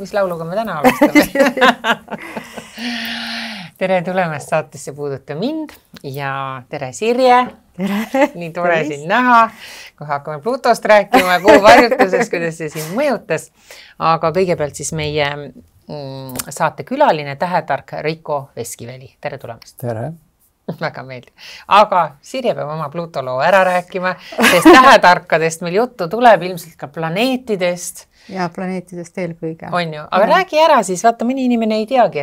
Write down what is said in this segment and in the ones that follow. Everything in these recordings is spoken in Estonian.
mis lauluga me täna alustame? Tere tulemast saatesse Puuduta mind ja tere Sirje. Nii tore sind näha, kohe hakkame Plutost rääkima ja kuu varjutuses, kuidas see sind mõjutas. Aga kõigepealt siis meie saate külaline tähetark Rico Veskiväli. Tere tulemast. Tere. Väga meeldib. Aga Sirje peab oma Pluto loo ära rääkima, sest tähetarkadest meil juttu tuleb ilmselt ka planeetidest. Ja planeetidest eelkõige. On ju, aga räägi ära siis, vaata mõni inimene ei teagi,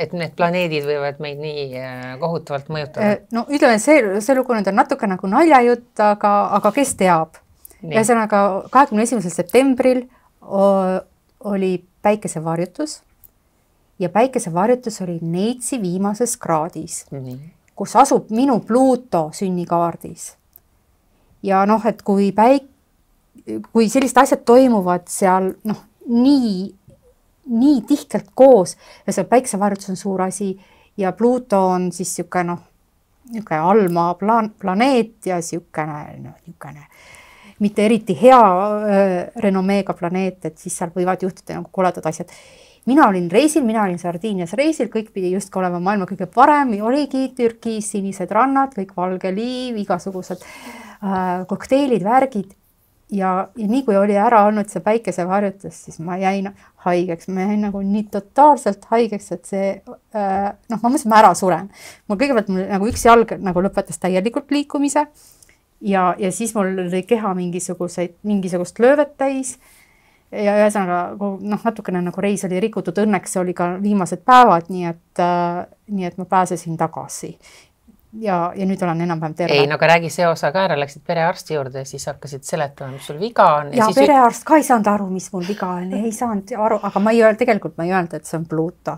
et need planeedid võivad meid nii kohutavalt mõjutada. No ütleme, see lugu nüüd on natuke nagu naljajutt, aga kes teab? Ühesõnaga 21. septembril oli päikesevarjutus ja päikesevarjutus oli Neitsi viimases kraadis, kus asub minu Pluto sünnikaardis. Ja noh, et kui sellised asjad toimuvad seal nii tihkelt koos ja see päikesevarjutus on suur asi ja Pluto on siis niisugune allmaa planeet ja niisugune mitte eriti hea renomeega planeet, et siis seal võivad juhtuda nagu koledad asjad. Mina olin reisil, mina olin Sardiinias reisil, kõik pidi just olema maailma kõige parem, oligi Türgis sinised rannad, kõik valge liiv, igasugused kokteilid, värgid. Ja nii kui oli ära olnud see päikesevarjutus, siis ma jäin haigeks. Ma jäin nagu nii totaalselt haigeks, et see, ma mõtlesin, ma ära suren. Mul kõigepealt nagu üks jalg nagu lõpetas täielikult liikumise ja siis mul oli keha mingisugust löövet täis ja ühesõnaga natukene nagu reis oli rikutud. Õnneks see oli ka viimased päevad, nii et ma pääsesin tagasi. Ja nüüd olen enam-vähem terve. Ei, aga räägi see osa ka ära, läksid perearsti juurde ja siis hakkasid seletama, mis sul viga on. Ja perearst ka ei saanud aru, mis mul viga on. Ei saanud aru, aga tegelikult ma ei öelnud, et see on Pluto.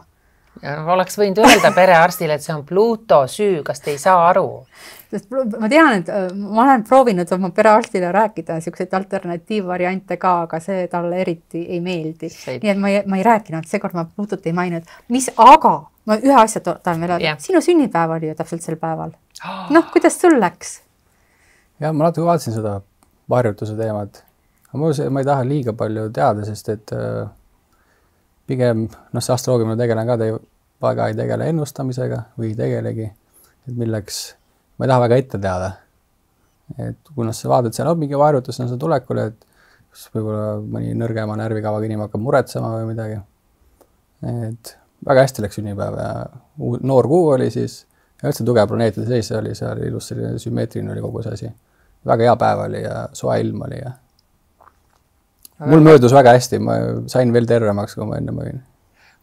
Ja oleks võinud öelda perearstile, et see on Pluto süü, kas te ei saa aru? Ma tean, et ma olen proovinud oma perearstile rääkida niisuguseid alternatiivvariante ka, aga see talle eriti ei meeldi. Nii et ma ei rääkinud, seekord ma Plutot ei maininud. Aga ma ühe asja tahan veel öelda. Sinu sünnipäev oli ju täpselt sel päeval. Kuidas sul läks? Ja ma natuke vaatasin seda varjutuse teemat. Ma ei taha liiga palju teada, sest et pigem, see astroloogia ma tegelen ka, väga ei tegele ennustamisega või ei tegelegi, et milleks ma ei taha väga ette teada. Et kuna sa vaatad seal mingi varjutus on see tulekule, et võib-olla mõni nõrgema närvikavaga inimene hakkab muretsema või midagi. Et väga hästi läks sünnipäev ja noor kuu oli siis ja üldse tugev planeetide seis oli seal ilus sümmeetriline oli kogu see asi. Väga hea päev oli ja soe ilm oli ja mul möödus väga hästi, ma sain veel tervemaks, kui ma enne võin.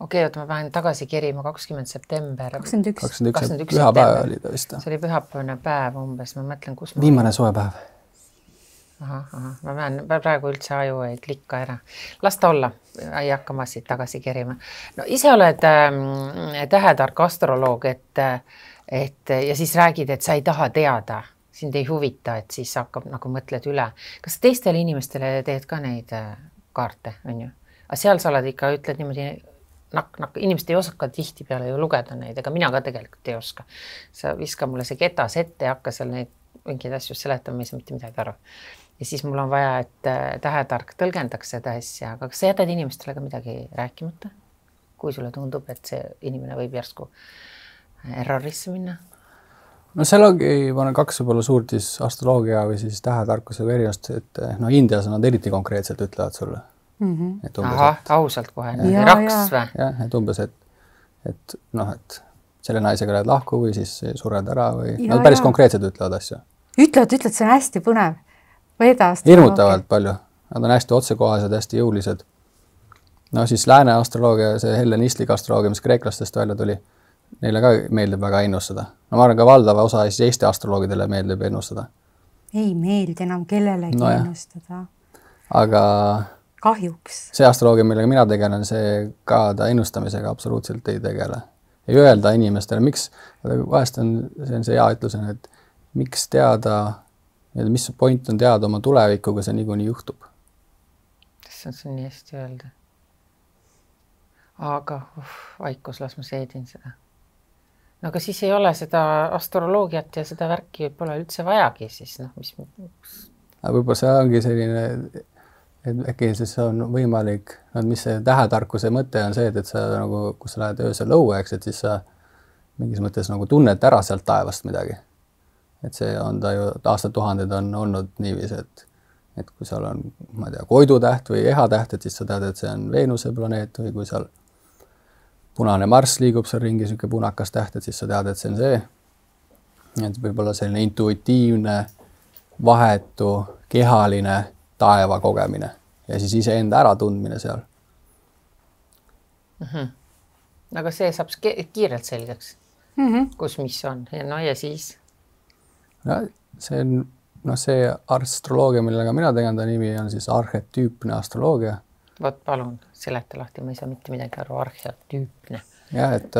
Okei, ma pean tagasi kerima 20. september. 21. Pühapäev oli ta vist. See oli pühapäevane päev umbes, ma mõtlen, kus ma... Viimane soe päev. Ma pean praegu üldse aju ei klikka ära. Las ta olla, ei hakka ma siit tagasi kerima. Ise oled tähetark astroloog, ja siis räägid, et sa ei taha teada, sind ei huvita, et siis hakkab nagu mõtled üle. Kas teistele inimestele teed ka neid kaarte, on ju? Aga seal sa oled ikka, ütled niimoodi, inimesed ei oska tihti peale ju lugeda neid, ega mina ka tegelikult ei oska. Sa viska mulle see ketas ette ja hakka seal neid mingeid asju seletama, ei saa mitte midagi aru. Ja siis mul on vaja, et tähetark tõlgendaks seda asja, aga kas sa jätad inimestele ka midagi rääkimata? Kui sulle tundub, et see inimene võib järsku errorisse minna? Seal ongi, ma olen kaks võib-olla suurt siis astroloogia või siis tähetarkusega erinevust, et Indias nad eriti konkreetselt ütlevad sulle. Ausalt kohe, raks või? Jah, et umbes, et selle naisega lähed lahku või siis sured ära või nad päris konkreetselt ütlevad asju. Ütled, see on hästi põnev. Hirmutavalt palju. Nad on hästi otsekohased, hästi jõulised. Siis lääne astroloogia, see hellenistlik astroloogia, mis kreeklastest välja tuli, neile ka meeldib väga ennustada. Ma arvan ka valdava osa Eesti astroloogidele meeldib ennustada. Ei meeldi enam kellelegi ennustada. Aga kahjuks. See astroloogia, millega mina tegelen, see ka ta ennustamisega absoluutselt ei tegele. Ei öelda inimestele, miks, vahest on see hea ütlusen, et miks teada, mis point on teada oma tulevikku, kui see niikuinii juhtub. See on nii hästi öelda. Aga vaikus, las ma seedin seda. Aga siis ei ole seda astroloogiat ja seda värki pole üldse vajagi siis. Võib-olla see ongi selline, et äkki siis on võimalik, mis see tähetarkuse mõte on see, et sa nagu, kus sa lähed öösel õue, eks, et siis sa mingis mõttes nagu tunned ära sealt taevast midagi. Et see on ta ju, aastatuhanded on olnud niiviisi, et kui seal on, ma ei tea, koidutäht või ehatäht, et siis sa tead, et see on Veenuse planeet või kui seal punane Marss liigub seal ringi, niisugune punakas täht, et siis sa tead, et see on see. Et võib-olla selline intuitiivne, vahetu, kehaline taeva kogemine ja siis iseenda äratundmine seal. Aga see saab kiirelt selgeks, kus mis on. No ja siis? No, see on, see astroloogia, millega mina tegan, ta nimi on siis arhetüüpne astroloogia. Vot palun, seleta lahti, ma ei saa mitte midagi aru, arhetüüpne. Jah, et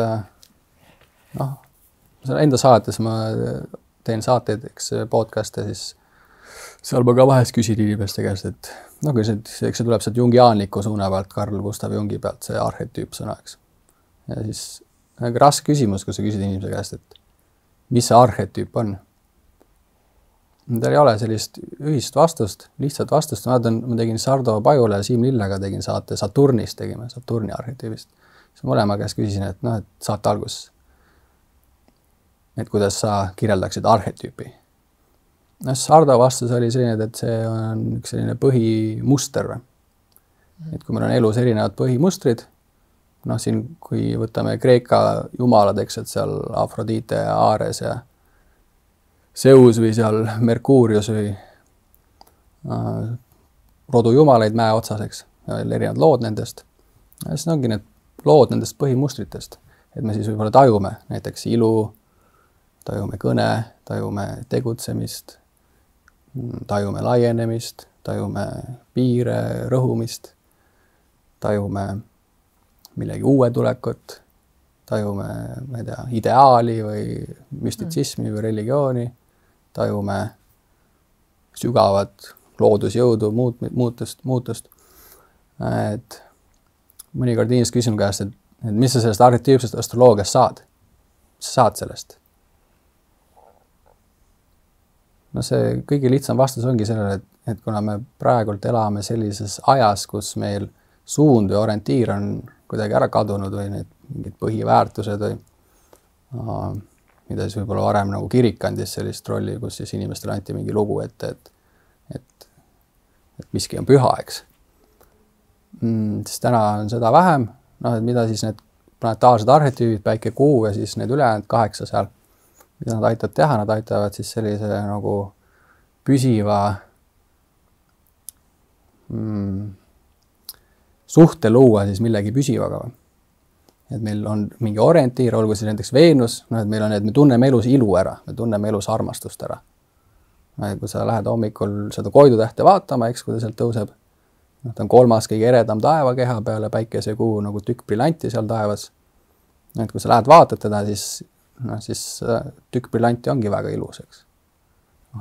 enda saates ma teen saateid, eks podcast'e, siis seal ma ka vahest küsin inimeste käest, et eks see tuleb sealt jungiaanliku suuna pealt, Carl Gustav Jungi pealt, see arhetüüp sõna, eks. Ja siis raske küsimus, kui sa küsid inimese käest, et mis see arhetüüp on. Tal ei ole sellist ühist vastust, lihtsat vastust. Ma tegin Sardo Pajule ja Siim Lillega tegin saate Saturnist, tegime Saturni arhetüübist. Siis mõlema käest küsisin, et saate alguses, et kuidas sa kirjeldaksid arhetüüpi. Sardo vastus oli selline, et see on üks selline põhimuster. Et kui meil on elus erinevad põhimustrid, siin kui võtame Kreeka jumalad, eks, et seal Afrodite ja Ares ja Zeus või seal Merkuurius või rodujumalaid mäe otsaseks ja erinevad lood nendest. Ja siis ongi need lood nendest põhimustritest, et me siis võib-olla tajume näiteks ilu, tajume kõne, tajume tegutsemist, tajume laienemist, tajume piire, rõhumist, tajume millegi uue tulekut, tajume, ma ei tea, ideaali või müstitsismi või religiooni, tajume sügavat loodusjõudu, muutust. Et mõnikord inimesed küsinud käest, et mis sa sellest arhetüüpsest astroloogiast saad? Mis sa saad sellest? See kõige lihtsam vastus ongi sellele, et kuna me praegult elame sellises ajas, kus meil suund või orientiir on kuidagi ära kadunud või need mingid põhiväärtused või mida siis võib-olla varem nagu kirik andis sellist rolli, kus siis inimestele anti mingi lugu ette, et miski on püha, eks. Siis täna on seda vähem, et mida siis need planetaarsed arhetüübid, päike, kuu ja siis need ülejäänud 8 seal, mida nad aitavad teha, nad aitavad siis sellise nagu püsiva suhte luua siis millegi püsivaga. Et meil on mingi orientiir, olgu siis näiteks Veenus, et meil on, et me tunneme elus ilu ära, me tunneme elus armastust ära. Kui sa lähed hommikul seda koidutähte vaatama, eks, kui ta sealt tõuseb, ta on 3. kõige eredam taevakeha peale päikese kuu nagu tükk brillanti seal taevas. Et kui sa lähed vaatad teda, siis tükk brillanti ongi väga ilus, eks.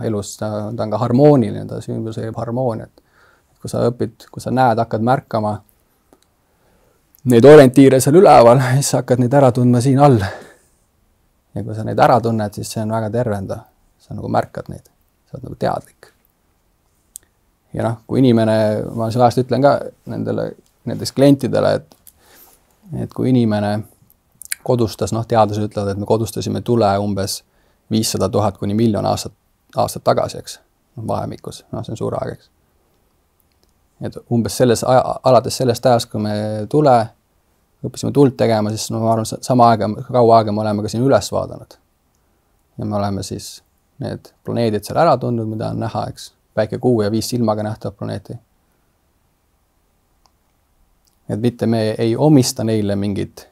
Elus ta on ka harmooniline, ta sümboleerib harmooniat. Kui sa õpid, kui sa näed, hakkad märkama neid orientiire seal üleval, siis sa hakkad neid ära tundma siin all. Ja kui sa neid ära tunned, siis see on väga tervenda. Sa nagu märkad neid, sa oled nagu teadlik. Ja kui inimene, ma sellest ütlen ka nendest klientidele, et kui inimene kodustas, teadlased ütlevad, et me kodustasime tule umbes 500 000 kuni 1 000 000 aastat tagasi, eks, vahemikus, see on suur aeg, eks. Et umbes alates sellest ajast, kui me õppisime tuld tegema, siis ma arvan, kaua aega me oleme ka siin üles vaadanud. Ja me oleme siis need planeedid seal ära tundnud, mida on näha, eks, päike, kuu ja 5 silmaga nähtav planeeti. Et mitte me ei omista neile mingit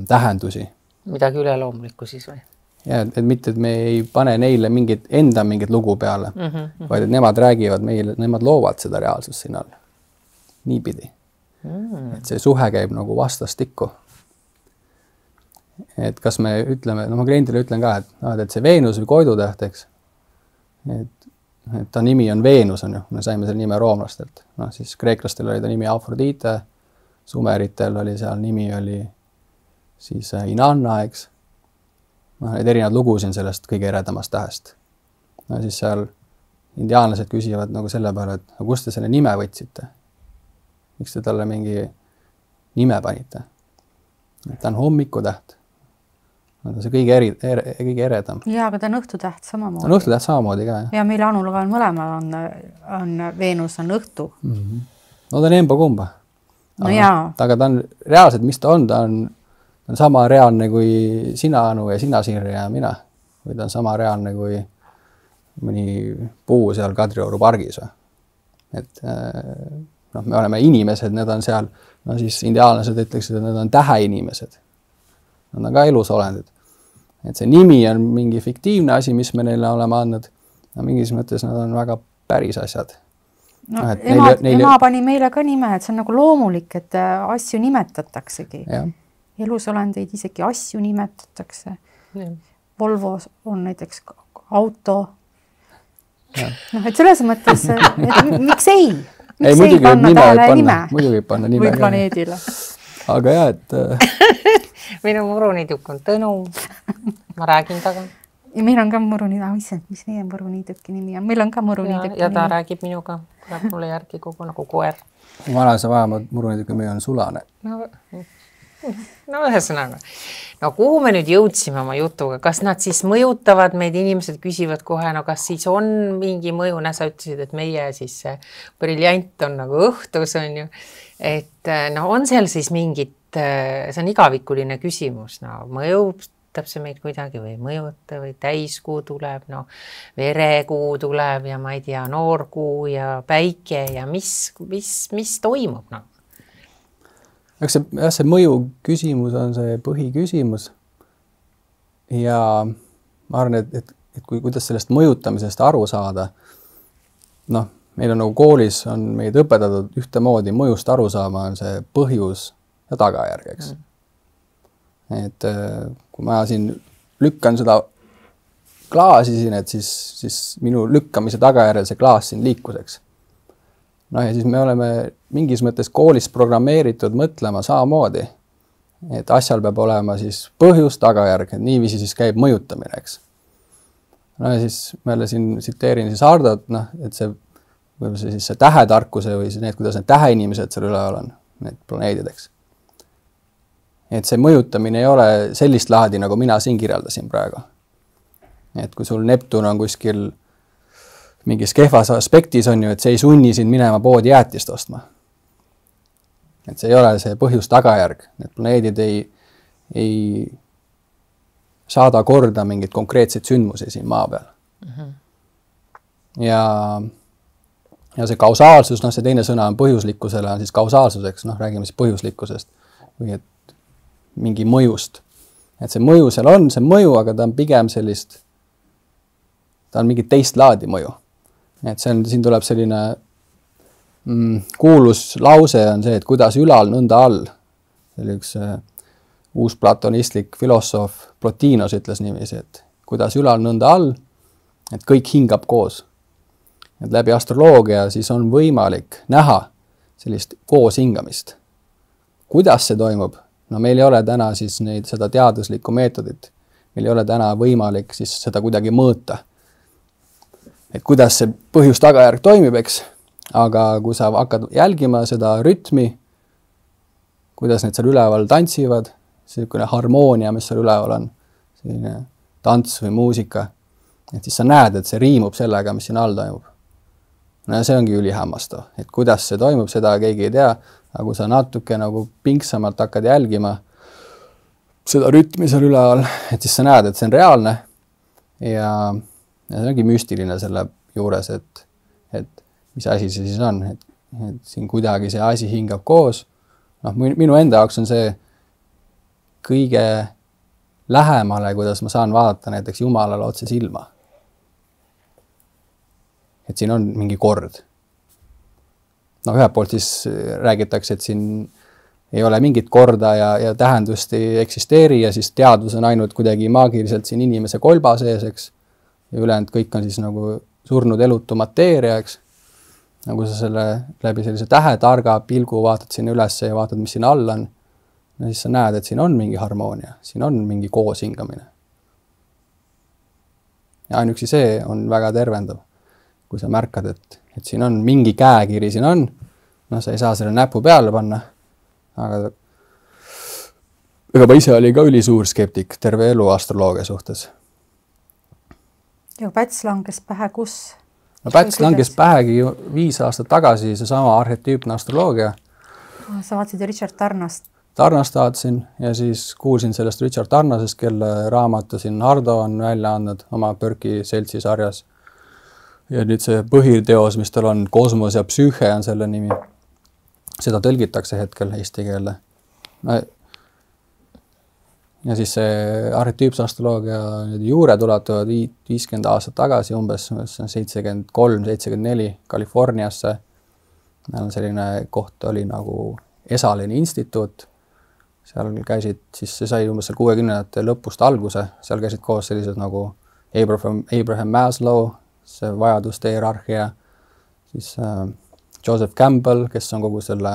tähendusi. Midagi üleloomulikku siis või? Ja, et mitte, et me ei pane neile mingit lugu peale, vaid et nemad räägivad meile, nemad loovad seda reaalsust siin all. Niipidi. Et see suhe käib nagu vastastikku. Et kas me ütleme, ma kliendile ütlen ka, et see Veenus või koidutäht, eks, et ta nimi on Veenus, on ju, me saime selle nime roomlastelt. Siis kreeklastel oli ta nimi Afrodite, sumeritel oli seal nimi oli siis Inanna, eks. Need erinevad lugusid sellest kõige eredamast tähest. Siis seal indiaanlased küsivad nagu selle peale, et kust te selle nime võtsite? Miks te talle mingi nime panite? Ta on hommikutäht. See kõige eredam. Jaa, aga ta on õhtutäht samamoodi. On õhtutäht samamoodi ka, jah? Ja meil Anulaga on mõlemal on Veenus on õhtu. No ta on emba-kumba. No jaa. Aga ta on reaalselt, mis ta on sama reaalne kui sina, Anu, ja sina, Sirri, ja mina. Või ta on sama reaalne kui mõni puu seal Kadrioru pargis. Et me oleme inimesed, need on seal, no siis indiaanlased ütleksid, et need on täheinimesed. Nad on ka elus olendid. Et see nimi on mingi fiktiivne asi, mis me neile oleme andnud. Ja mingis mõttes nad on väga päris asjad. No, ema pani meile ka nime, et see on nagu loomulik, et asju nimetataksegi. Ja. Elusolendeid isegi asju nimetatakse. Volvo on näiteks auto. No, et selles mõttes, et miks ei? Miks ei panna tähele nime? Muidu võib panna nime. Või planeedile. Aga jah, et... Minu muruniiduk on Tõnu. Ma räägin taga. Ja meil on ka muruniiduk. Mis meie muruniiduki nimi on? Meil on ka muruniiduki nimi. Ja ta räägib minuga. Tuleb mulle järgi kogu nagu koer. Vanase vajamad muruniiduki meie on Sulane. No ühesõnaga. No kuhu me nüüd jõudsime oma jutuga? Kas nad siis mõjutavad meid? Inimesed küsivad kohe, no kas siis on mingi mõju? Sa ütlesid, et meie siis see briljant on nagu õhtus, on ju. Et no on seal siis mingit, see on igavikuline küsimus, no mõjutab see meid kuidagi või mõjuta või täiskuu tuleb, no verekuu tuleb ja ma ei tea, noorkuu ja päike ja mis toimub, no? Eks see mõju küsimus on see põhiküsimus ja ma arvan, et kuidas sellest mõjutamisest aru saada, noh, meil on nagu koolis on meid õpetatud ühtemoodi mõjust aru saama on see põhjus ja tagajärg, eks. Et kui ma siin lükkan seda klaasi siin, et siis minu lükkamise tagajärjel see klaas siin liikuseks. No ja siis me oleme mingis mõttes koolis programmeeritud mõtlema samamoodi, et asjal peab olema siis põhjus, tagajärg, et niiviisi siis käib mõjutamine, eks. No ja siis ma jälle siin tsiteerin siis Hardot, et see tähetarkuse või need, kuidas need täheinimesed seal üleval on, need planeedid, eks. Et see mõjutamine ei ole sellist laadi, nagu mina siin kirjeldasin praegu. Et kui sul Neptun on kuskil mingis kehvas aspektis on ju, et see ei sunni sind minema poodi jäätist ostma. Et see ei ole see põhjus tagajärg. Need planeedid ei saada korda mingit konkreetseid sündmusi siin maa peal. Ja see kausaalsus, see teine sõna on põhjuslikkusele, on siis kausaalsuseks, räägime siis põhjuslikkusest või et mingi mõjust. Et see mõju seal on, see mõju, aga ta on pigem sellist, ta on mingit teist laadi mõju. Et siin tuleb selline kuulus lause on see, et kuidas ülal, nõnda all. See oli üks uus platonistlik filosoof Plotinos ütles niiviisi, et kuidas ülal, nõnda all, et kõik hingab koos. Et läbi astroloogia siis on võimalik näha sellist koos hingamist. Kuidas see toimub? No meil ei ole täna siis seda teaduslikku meetodit. Meil ei ole täna võimalik siis seda kuidagi mõõta. Et kuidas see põhjus tagajärg toimib, eks? Aga kui sa hakkad jälgima seda rütmi, kuidas need seal üleval tantsivad, selline harmoonia, mis seal üleval on, selline tants või muusika, et siis sa näed, et see riimub sellega, mis siin all toimub. No ja see ongi ülihämmastav, et kuidas see toimub, seda keegi ei tea, aga kui sa natuke nagu pingsamalt hakkad jälgima seda rütmi seal üleval, et siis sa näed, et see on reaalne ja see ongi müstiline selle juures, et mis asi see siis on, et siin kuidagi see asi hingab koos. No, minu enda jaoks on see kõige lähemale, kuidas ma saan vaadata näiteks Jumalale otse silma. Et siin on mingi kord. No ühelt poolt siis räägitakse, et siin ei ole mingit korda ja tähendust ei eksisteeri ja siis teadus on ainult kuidagi maagiliselt siin inimese kolba seeseks ja ülejäänud kõik on siis nagu surnud elutu mateeria, eks. Nagu sa läbi sellise tähetarga pilgu vaatad sinna üles ja vaatad, mis siin all on, ja siis sa näed, et siin on mingi harmoonia, siin on mingi koos hingamine. Ja ainuüksi see on väga tervendav. kui sa märkad, et siin on mingi käekiri, siin on, noh, sa ei saa selle näpu peale panna, aga ma ise olin ka ülisuur skeptik terve elu astroloogia suhtes. Ja Päts langes pähe kus? No Päts langes pähegi 5 aastat tagasi, see sama arhetüüpne astroloogia. Sa vaatasid Richard Tarnast? Tarnast vaatasin ja siis kuulsin sellest Richard Tarnasest, kelle raamatu siin Hardo on välja andnud oma Pörki seltsi sarjas. Ja nüüd see põhiteos, mis tal on, Kosmos ja psüühe on selle nimi. Seda tõlgitakse hetkel eesti keelde. No, ja siis see arhetüüpsastroloogia juured ulatuvad 50 aastat tagasi, umbes 73-74 Californiasse. Selline koht oli nagu Esaleni instituut. Seal käisid, siis see sai umbes 60-ndate lõpust alguse. Seal käisid koos sellised nagu Abraham Maslow, see vajaduste hierarhia, siis Joseph Campbell, kes on kogu selle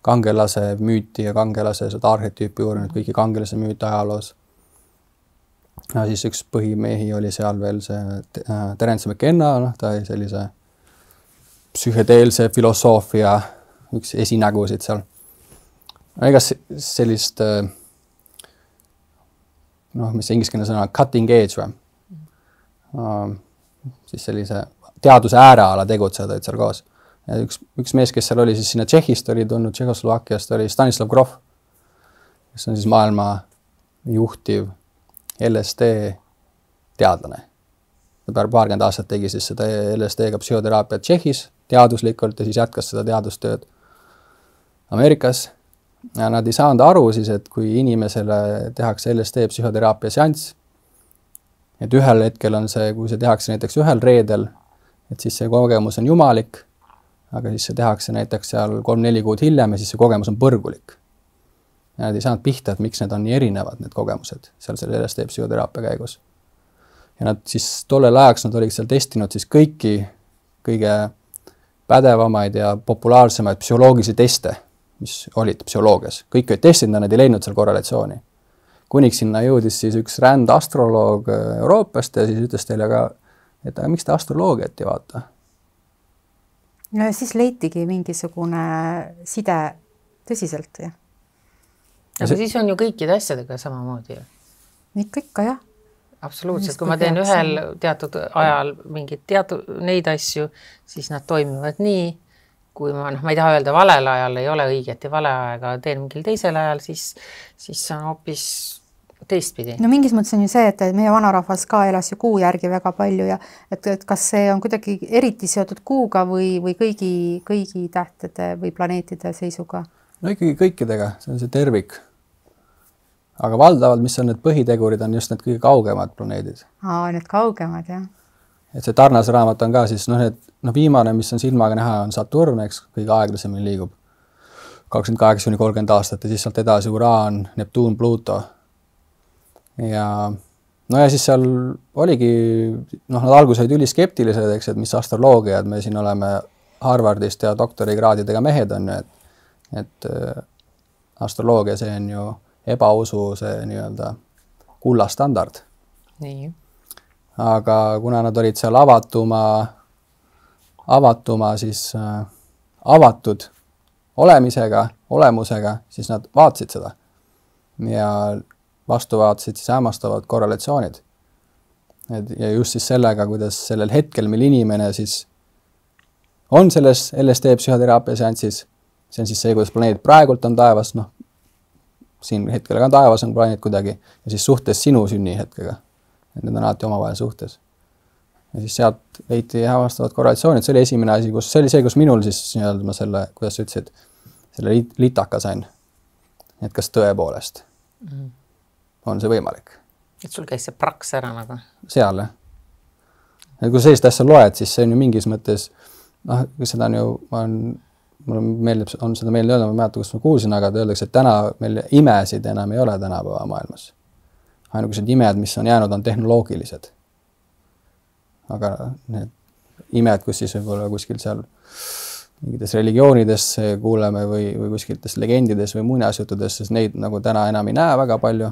kangelase müüti ja kangelase seda arhetüüpi uurinud kõiki kangelase müüte ajaloos. Ja siis üks põhimehi oli seal veel see Terence McKenna, ta oli sellise psühhedeelse filosoofia üks esinägusid seal. Ega sellist, mis ingliskeelne sõna, cutting edge või? Siis sellise teaduse ääreala tegutseda seal koos. Ja üks mees, kes seal oli, siis sinna Tšehhist oli tulnud, Tšehhoslovakkiast oli Stanislav Grof, kes on siis maailma juhtiv LSD teadlane. Ta paarkümmend aastat tegi siis seda LSD-ga psühhoteraapiat Tšehhis teaduslikult ja siis jätkas seda teadustööd Ameerikas. Ja nad ei saanud aru siis, et kui inimesele tehakse LSD psühhoteraapia seanss, et ühel hetkel on see, kui see tehakse näiteks ühel reedel, et siis see kogemus on jumalik, aga siis see tehakse näiteks seal 3-4 kuud hiljem ja siis see kogemus on põrgulik. Ja nad ei saanud pihta, et miks need on nii erinevad, need kogemused seal selle LSD psühhoteraapia käigus. Ja nad siis tollel ajaks nad olid seal testinud siis kõige pädevamaid ja populaarsemaid psühholoogilisi teste, mis olid psühholoogias. Kõik olid testinud, nad ei leidnud seal korrelatsiooni. Kuniks sinna jõudis siis üks astroloog Euroopast ja siis ütles teile ka, et miks te astroloogiat ei vaata? No siis leitigi mingisugune side tõsiselt. Ja. Aga siis on ju kõikide asjadega samamoodi. Ikka, jah. Absoluutselt, kui ma teen ühel teatud ajal mingit neid asju, siis nad toimivad nii, kui ma ei taha öelda valel ajal, ei ole õigeti vale aega, teen mingil teisel ajal, siis on hoopis teistpidi. No mingis mõttes on ju see, et meie vanarahvas ka elas ju kuu järgi väga palju ja et kas see on kuidagi eriti seotud kuuga või kõigi tähtede või planeetide seisuga? No ikkagi kõikidega, see on see tervik. Aga valdavalt, mis on need põhitegurid, on just need kõige kaugemad planeedid. Need kaugemad, jah. Et see Tarnase raamat on ka siis, viimane, mis on silmaga näha, on Saturn, eks kõige aeglasemini liigub 28-30 aastat ja siis sealt edasi Uraan, Neptuun, Pluto. Ja siis seal oligi, nad alguses olid üliskeptilised, eks, et mis astroloogia, et me siin oleme Harvardist ja doktorikraadidega mehed on ju, et astroloogia, see on ju ebausu see nii-öelda kullastandard. Nii. Aga kuna nad olid seal avatud olemusega, siis nad vaatasid seda. Ja vastu vaatasid siis hämmastavad korrelatsioonid. Ja just siis sellega, kuidas sellel hetkel, mil inimene siis on selles LSD psühhoteraapia seanssis, see on siis see, kuidas planeedid praegult on taevas, siin hetkel ka taevas on planeet kuidagi, ja siis suhtes sinu sünnihetkega. Et need on alati omavahel suhtes. Ja siis sealt leiti hämmastavad korrelatsioonid. See oli esimene asi, see oli see, kus minul siis ma selle, kuidas sa ütlesid, selle litaka sain. Et kas tõepoolest on see võimalik. Et sul käis see praks ära nagu? Seal, jah. Et kui sellist asja loed, siis see on ju mingis mõttes, seda on ju, mulle meeldib, on seda meelde öelda, ma ei mäleta, kus ma kuulsin, aga ta öeldakse, et täna meil imesid enam ei ole tänapäeva maailmas. Ainukesed imed, mis on jäänud, on tehnoloogilised. Aga need imed, kus siis võib-olla kuskil seal mingites religioonides kuuleme või kuskiltes legendides või muinasjuttudes, siis neid nagu täna enam ei näe väga palju.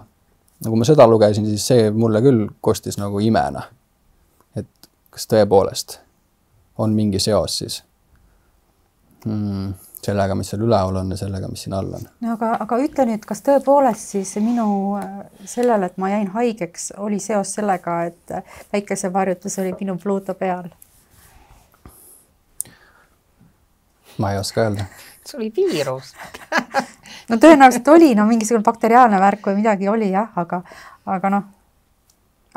Nagu ma seda lugesin, siis see mulle küll kostis nagu imena. Et kas tõepoolest on mingi seos siis sellega, mis seal üleval on ja sellega, mis siin all on. No aga ütle nüüd, kas tõepoolest siis minu sellele, et ma jäin haigeks, oli seos sellega, et päikesevarjutus oli minu Pluuto peal? Ma ei oska öelda. See oli viirus. No tõenäoliselt oli, no mingisugune bakteriaalne värk või midagi oli jah, aga noh,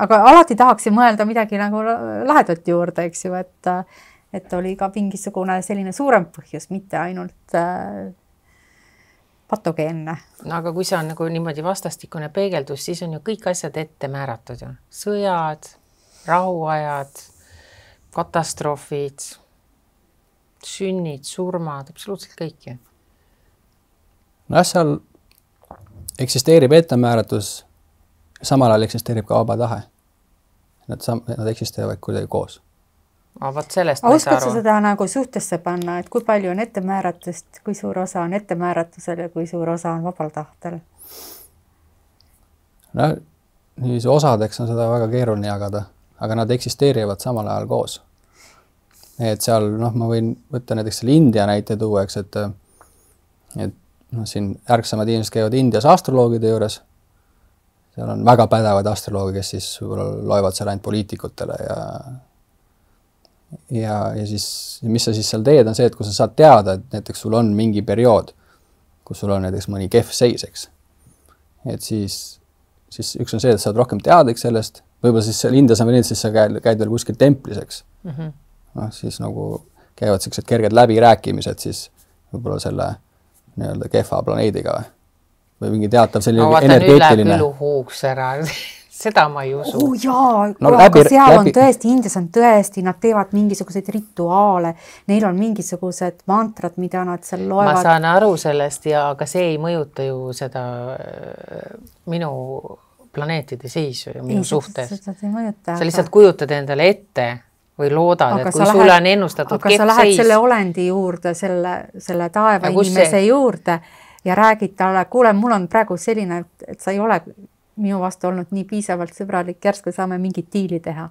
aga alati tahaksin mõelda midagi nagu lahedat juurde, eks ju, et oli ka mingisugune selline suurem põhjus, mitte ainult patogeenne. No aga kui see on nagu niimoodi vastastikune peegeldus, siis on ju kõik asjad ette määratud. Ju. Sõjad, rahuajad, katastroofid, sünnid, surmad, absoluutselt kõik. Ju. No seal eksisteerib ettemääratus, samal ajal eksisteerib ka vaba tahe. Nad eksisteerivad kuidagi koos. Võt sellest oskad sa seda nagu suhtesse panna, et kui palju on ettemääratust, kui suur osa on ettemääratusel ja kui suur osa on vabal tahtel? No, nii see osadeks on seda väga keeruline jagada, aga nad eksisteerivad samal ajal koos. Et seal, noh, ma võin võtta näiteks selle India näite tuueks, et siin ärksamad inimesed käivad Indias astroloogide juures. Seal on väga pädevad astroloogi, kes siis võib-olla loevad seal ainult poliitikutele ja siis, mis sa siis seal teed, on see, et kui sa saad teada, et näiteks sul on mingi periood, kus sul on näiteks mõni kehv seiseks. Et siis üks on see, et saad rohkem teadlik sellest, võib-olla siis seal Indias on veel nii, siis sa käid veel kuskil templiseks. No, siis nagu käivad sellised kerged läbirääkimised siis võib-olla selle nii-öelda kehva planeediga või mingi teatav selline energeetiline. Üle huuks ära. Seda ma ei usu. Jaa, aga seal on tõesti, Indias on tõesti, nad teevad mingisuguseid rituaale, neil on mingisugused mantrad, mida nad seal loevad. Ma saan aru sellest, aga see ei mõjuta ju seda minu planeetide seisu ja minu suhtes. Sa lihtsalt kujutad endale ette või loodad, et kui sulle on ennustatud aga sa lähed selle olendi juurde, selle taeva inimese juurde ja räägid talle, kuule, mul on praegu selline, et sa ei ole minu vastu olnud nii piisavalt sõbralik, järsku saame mingit diili teha.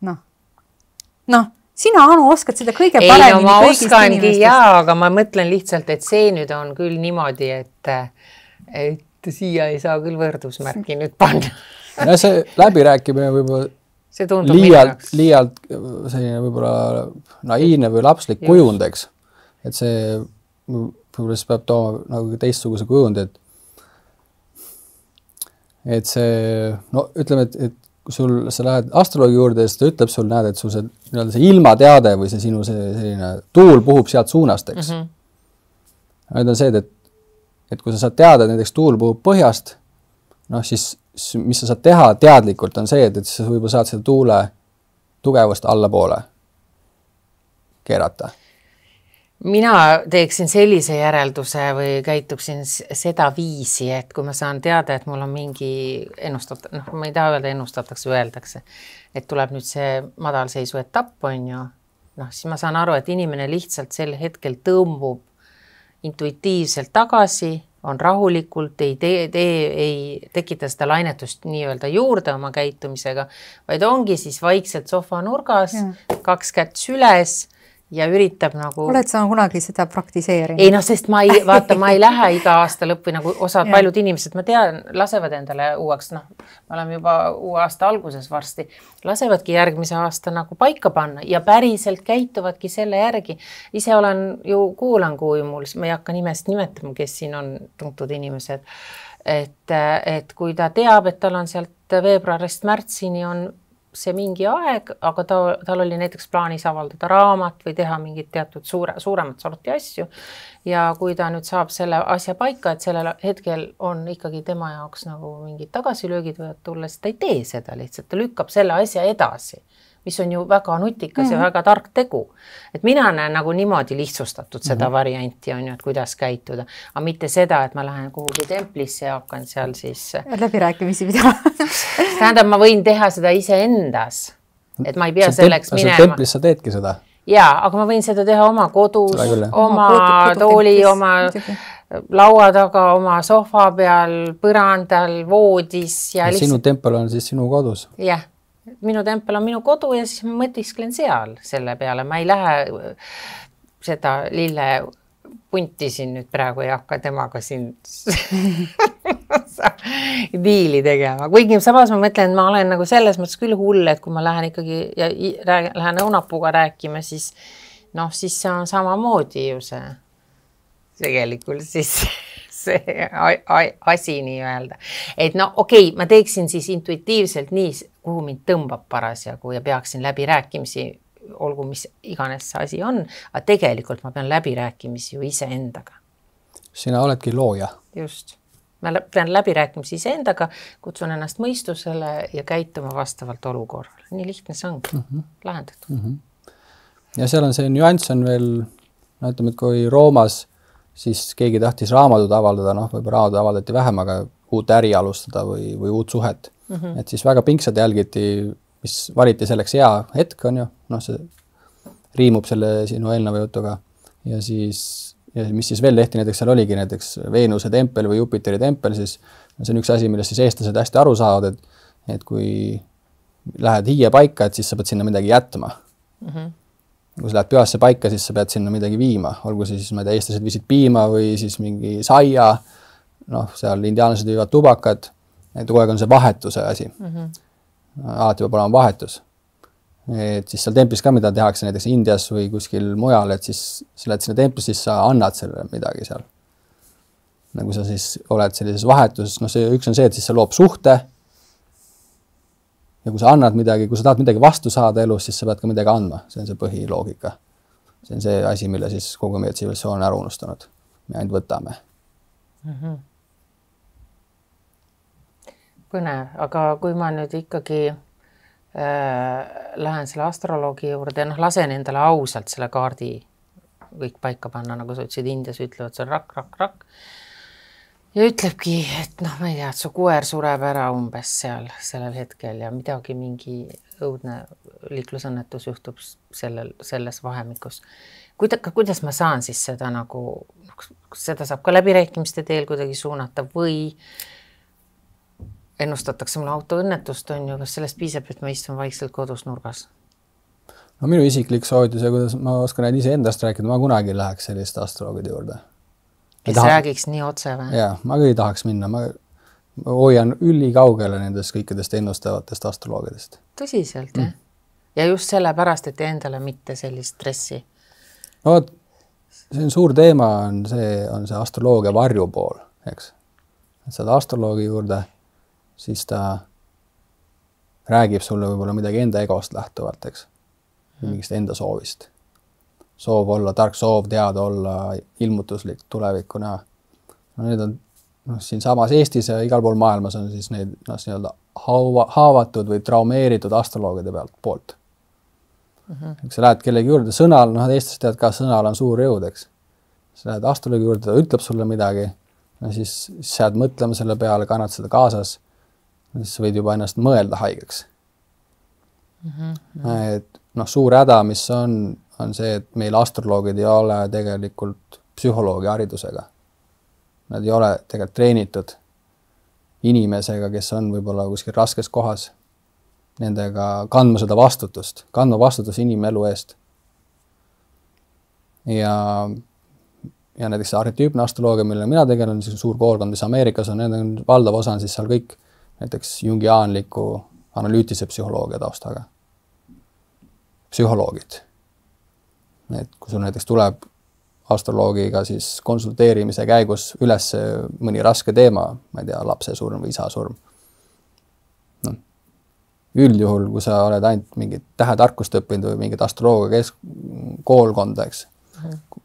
Noh, sina, Anu, oskad seda kõige paremini. Ei, no ma oskangi, jaa, aga ma mõtlen lihtsalt, et see nüüd on küll niimoodi, et siia ei saa küll võrdusmärki nüüd panna. Ja see läbirääkimine võib-olla liialt selline võib-olla naiivne või lapslik kujundeks. Et see võib-olla siis peab tooma nagu teistsuguse kujundi, et see, no ütleme, et kui sa lähed astroloogi juurde ja siis ta ütleb sul, näed, et sul see ilmateade või see sinu selline tuul puhub sealt suunasteks. Nüüd on see, et kui sa saad teada, et näiteks tuul puhub põhjast, noh siis mis sa saad teha teadlikult on see, et sa võib-olla saad seda tuule tugevust allapoole keerata. Mina teeksin sellise järelduse või käituksin seda viisi, et kui ma saan teada, et mul on mingi ma ei taha öelda öeldakse, et tuleb nüüd see madalseisu etapp, on ju, siis ma saan aru, et inimene lihtsalt sel hetkel tõmbub intuitiivselt tagasi, on rahulikult, ei tekita seda lainetust nii-öelda juurde oma käitumisega, vaid ongi siis vaikselt sofa nurgas, 2 kätt süles ja üritab nagu... Oled sa kunagi seda praktiseerinud? Ei, sest ma ei lähe iga aasta lõppu, nagu osad paljud inimesed, ma tean, lasevad endale uueks, me oleme juba uue aasta alguses varsti, lasevadki järgmise aasta nagu paika panna ja päriselt käituvadki selle järgi. Ise kuulan, kui mul, ma ei hakka nimest nimetama, kes siin on tuntud inimesed, et kui ta teab, et tal on sealt veebruarist märtsini on see mingi aeg, aga tal oli näiteks plaanis avaldada raamat või teha mingit teatud suuremat sorti asju. Ja kui ta nüüd saab selle asja paika, et sellel hetkel on ikkagi tema jaoks nagu mingid tagasilöögid võivad tulla, siis ta ei tee seda lihtsalt, ta lükkab selle asja edasi, mis on ju väga nutikas ja väga tark tegu. Et mina näen nagu niimoodi lihtsustatud seda varianti, on ju, et kuidas käituda. Aga mitte seda, et ma lähen kuhugi templisse ja hakkan seal siis... Läbirääkimisi pidama. Tähendab, ma võin teha seda ise endas. Et ma ei pea selleks minema. Templis sa teedki seda? Jaa, aga ma võin seda teha oma kodus, oma tooli, oma laua taga, oma sofa peal, põrandal, voodis. Ja sinu tempel on siis sinu kodus? Jah. minu tempel on minu kodu ja siis ma mõtisklen seal selle peale, ma ei lähe seda lille punti siin nüüd praegu ei hakka temaga siin diili tegema. Kuigi samas ma mõtlen, et ma olen nagu selles mõttes küll hull, et kui ma lähen ikkagi ja lähen õunapuuga rääkima, siis noh, siis see on samamoodi ju see tegelikult siis see asi nii öelda. Et no okei, ma teeksin siis intuitiivselt nii, kuhu mind tõmbab parasjagu ja peaksin läbirääkimisi, olgu mis iganes see asi on, aga tegelikult ma pean läbirääkimisi ju ise endaga. Sina oledki looja. Just. Ma pean läbirääkimisi ise endaga, kutsun ennast mõistusele ja käituma vastavalt olukorrale. Nii lihtne see ongi lahendatud. Ja seal on see nüanss on veel, no ütleme, et kui Roomas siis keegi tahtis raamatut avaldada, noh, võib raamatut avaldati vähem, aga uut äri alustada või uut suhet. Et siis väga pingsad jälgiti, mis valiti selleks hea hetk on ju, noh, see riimub selle sinu eelneva jutuga ja siis, ja mis siis veel lehti näiteks seal oligi näiteks Veenuse tempel või Jupiteri tempel, siis see on üks asi, millest siis eestlased hästi aru saavad, et kui lähed Hiie paika, et siis sa pead sinna midagi jätma. Kui sa lähed Pühasse paika, siis sa pead sinna midagi viima, olgu siis, ma ei tea, eestlased viisid piima või siis mingi saia, noh, seal indiaanlased viivad tubakat, et kogu aeg on see vahetuse asi. Alati peab olema vahetus. Et siis seal templis ka, mida tehakse näiteks Indias või kuskil mujal, et siis sa lähed sinna templis, siis sa annad selle midagi seal. Nagu sa siis oled sellises vahetuses, noh, see üks on see, et siis sa loob suhte ja kui sa annad midagi, kui sa tahad midagi vastu saada elus, siis sa pead ka midagi andma. See on see põhiloogika. See on see asi, mille siis kogu meie tsivilisatsioon on ära unustanud. Me ainult võtame. Põnev, aga kui ma nüüd ikkagi lähen selle astroloogi juurde ja noh, lasen endale ausalt selle kaardi kõik paika panna, nagu sa ütlesid, Indias ütlevad, see on rakk. Ja ütlebki, et noh, ma ei tea, et su koer sureb ära umbes seal sellel hetkel ja midagi mingi õudne liiklusõnnetus juhtub selles vahemikus. Kuidas ma saan siis seda nagu, seda saab ka läbirääkimiste teel kuidagi suunata või ennustatakse mulle autoõnnetust, on ju, kas sellest piisab, et ma istun vaikselt kodus nurgas? No minu isiklik soovitus ja kuidas ma oskan ise endast rääkida, ma kunagi läheks selliste astroloogide juurde. Kes räägiks nii otse või? Jaa, ma küll tahaks minna. Ma hoian ülikaugele nendest kõikidest ennustavatest astroloogidest. Tõsiselt, jah? Ja just sellepärast, et endale mitte sellist stressi. No, see on suur teema, on see astroloogia varjupool, eks? Et saad astroloogi juurde, siis ta räägib sulle võib-olla midagi enda egost lähtuvalt, eks? Mingist enda soovist. Soov olla tark, soov teada olla, ilmutuslik tulevikku näha. No need on siin samas Eestis ja igal pool maailmas on siis neid haavatud või traumeeritud astroloogide poolt. Eks sa lähed kellegi juurde sõnal, eestlased teavad ka, sõnal on suur jõud, eks. Sa lähed astroloogi juurde, ta ütleb sulle midagi, siis sa jääd mõtlema selle peale, kannad seda kaasas, siis võid juba ennast mõelda haigeks. Et suur häda, mis on see, et meil astroloogid ei ole tegelikult psühholoogi haridusega. Nad ei ole tegelikult treenitud inimesega, kes on võib-olla kuskil raskes kohas, nendega kandma seda vastutust, kandma vastutus inimelu eest. Ja näiteks see arhetüüpne astroloogia, mille mina tegelen, on suur koolkond, mis Ameerikas on, need on valdav osa on siis seal kõik näiteks jungiaanliku analüütilise psühholoogia taustaga. Psühholoogid. Et kui sul näiteks tuleb astroloogiga siis konsulteerimise käigus üles mõni raske teema, ma ei tea, lapse surm või isa surm. Üldjuhul, kui sa oled ainult mingit tähetarkust õppinud või mingit astroloogia koolkonda, eks,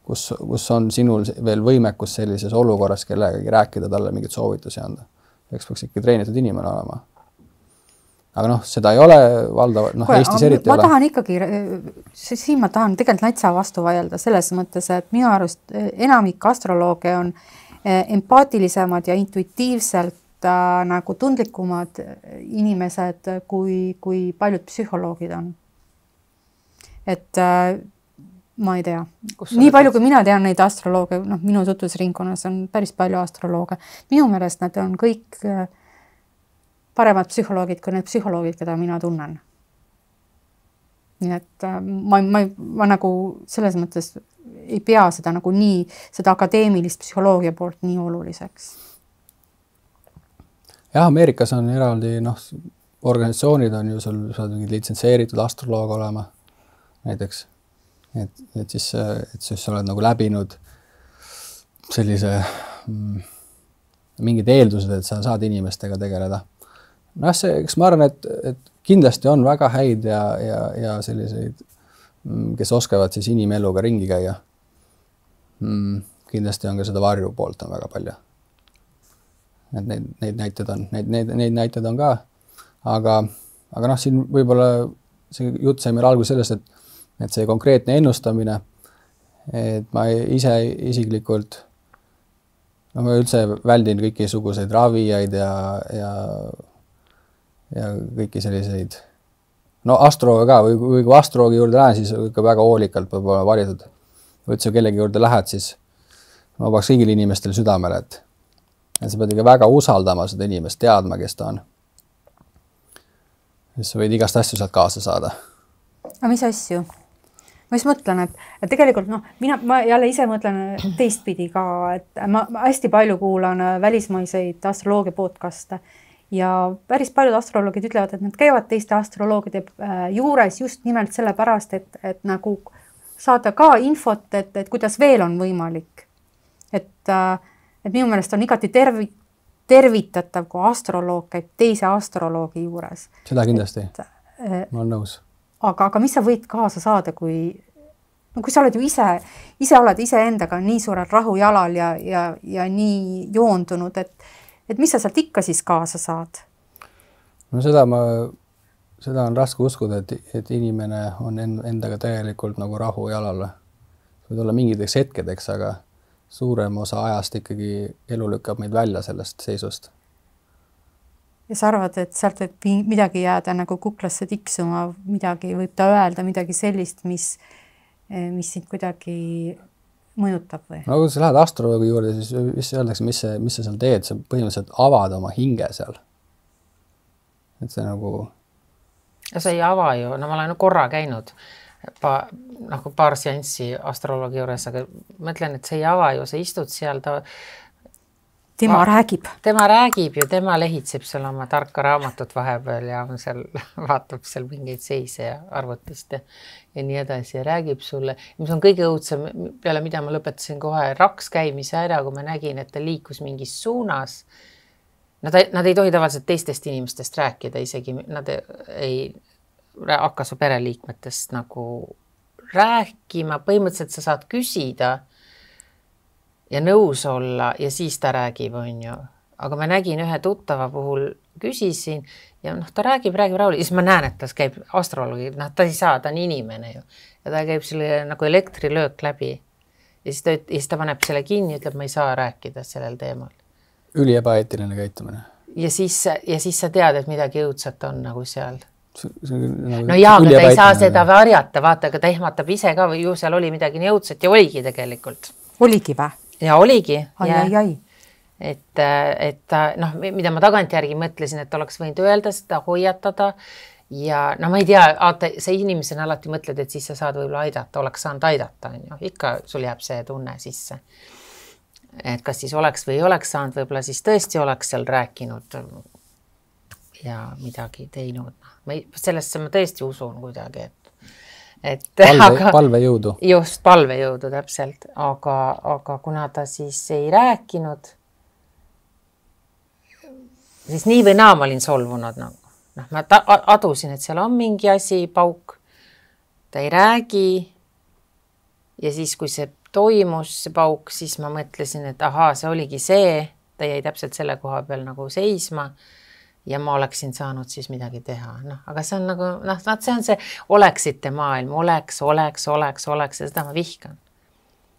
kus on sinul veel võimekus sellises olukorras kellegagi rääkida, talle mingit soovitusi anda. Peaks ikka treenitud inimene olema. Aga seda ei ole valdav, Eestis eriti ei ole. Ma tahan ikkagi, siin ma tahan tegelikult Natsa vastu vaielda selles mõttes, et minu arust enamik astrolooge on empaatilisemad ja intuitiivselt nagu tundlikumad inimesed, kui paljud psühholoogid on. Et ma ei tea. Nii palju, kui mina tean neid astrolooge, minu tutvusringkonnas on päris palju astrolooge. Minu meelest nad on kõik paremad psühholoogid kui need psühholoogid, keda mina tunnen. nii et ma nagu selles mõttes ei pea seda nagu nii, seda akadeemilist psühholoogia poolt nii oluliseks. Jah, Ameerikas on eraldi, organisatsioonid on ju sul saad mingid litsentseeritud astroloog olema näiteks. Et siis sa oled nagu läbinud sellise mingid eeldused, et sa saad inimestega tegeleda. Eks ma arvan, et kindlasti on väga häid ja selliseid, kes oskavad siis inimeluga ringi käia. Kindlasti on ka seda varju poolt on väga palju. Et neid näited on ka, aga siin võib-olla see jutt sai meil algus sellest, et see konkreetne ennustamine, et ma ise isiklikult ma üldse väldin kõikisuguseid ravijaid ja kõiki selliseid astrolooga ka või kui astroloogi juurde lähen, siis ikka väga hoolikalt peab olema valitud. Või üldse kellegi juurde lähed, siis ma peaks kõigil inimestel südamele, et sa pead ikka väga usaldama seda inimest, teadma, kes ta on. Siis sa võid igast asju saad kaasa saada. Aga mis asju? Ma just mõtlen, et tegelikult ma jälle ise mõtlen teistpidi ka, et ma hästi palju kuulan välismaiseid astroloogia podcaste ja päris paljud astroloogid ütlevad, et nad käivad teiste astroloogide juures just nimelt selle pärast, et nagu saada ka infot, et kuidas veel on võimalik. Et minu meelest on igati tervitatav, kui astroloog käib teise astroloogi juures. Seda kindlasti, ma olen nõus. Aga mis sa võid kaasa saada, kui sa oled ju ise oled endaga nii suurel rahujalal ja nii joondunud, et mis sa sealt ikka siis kaasa saad? No seda on raske uskuda, et inimene on endaga täielikult nagu rahujalal. Võid olla mingiteks hetkedeks, aga suurem osa ajast ikkagi elu lükkab meid välja sellest seisust. Ja sa arvad, et sealt võib midagi jääda nagu kuklasse tiksuma, midagi võib ta öelda, midagi sellist, mis sind kuidagi mõjutab või? No kui sa lähed astroloogi juurde, siis mis öeldakse, mis sa seal teed? Sa põhimõtteliselt avad oma hinge seal. Et see nagu... Ja sa ei ava ju, ma olen korra käinud paar seanssi astroloogi juures, aga mõtlen, et sa ei ava ju, sa istud seal, Tema räägib. Tema räägib ju, tema lehitseb seal oma tarka raamatut vahepeal ja vaatab seal mingeid seise ja arvutist ja nii edasi ja räägib sulle. Mis on kõige õudsem, peale mida ma lõpetasin kohe raks käimise ära, kui ma nägin, et ta liikus mingis suunas. Nad ei tohi tavaliselt teistest inimestest rääkida, isegi nad ei hakka su pereliikmetest nagu rääkima. Põhimõtteliselt sa saad küsida ja nõus olla ja siis ta räägib, on ju. Aga ma nägin ühe tuttava puhul, küsisin ja ta räägib rahul. Ja siis ma näen, et ta käib astroloogi, ta ei saa, ta on inimene ju. Ja ta käib selle nagu elektrilöök läbi. Ja siis ta paneb selle kinni ja ütleb, ma ei saa rääkida sellel teemal. Üli ebaeetiline käitumine. Ja siis sa tead, et midagi õudset on nagu seal. No jaa, aga ta ei saa seda varjata, vaata, aga ta ehmatab ise ka või ju seal oli midagi nii õudset ja oligi tegelikult. Oligi vä? Ja oligi. Ai. Et mida ma tagantjärgi mõtlesin, et oleks võinud öelda seda, hoiatada ja ma ei tea, see inimesena alati mõtled, et siis sa saad võib-olla aidata, oleks saanud aidata, on ju. Ikka sul jääb see tunne sisse. Et kas siis oleks või ei oleks saanud, võib-olla siis tõesti oleks seal rääkinud ja midagi teinud. Sellesse ma tõesti usun kuidagi, palvejõudu. Just, palvejõudu täpselt, aga kuna ta siis ei rääkinud, siis nii või naa ma olin solvunud. Ma adusin, et seal on mingi asi, pauk, ta ei räägi ja siis, kui see toimus, see pauk, siis ma mõtlesin, et ahaa, see oligi see, ta jäi täpselt selle koha peal nagu seisma ja ma oleksin saanud siis midagi teha. Aga see on nagu, see on see oleksite maailm, oleks ja seda ma vihkan.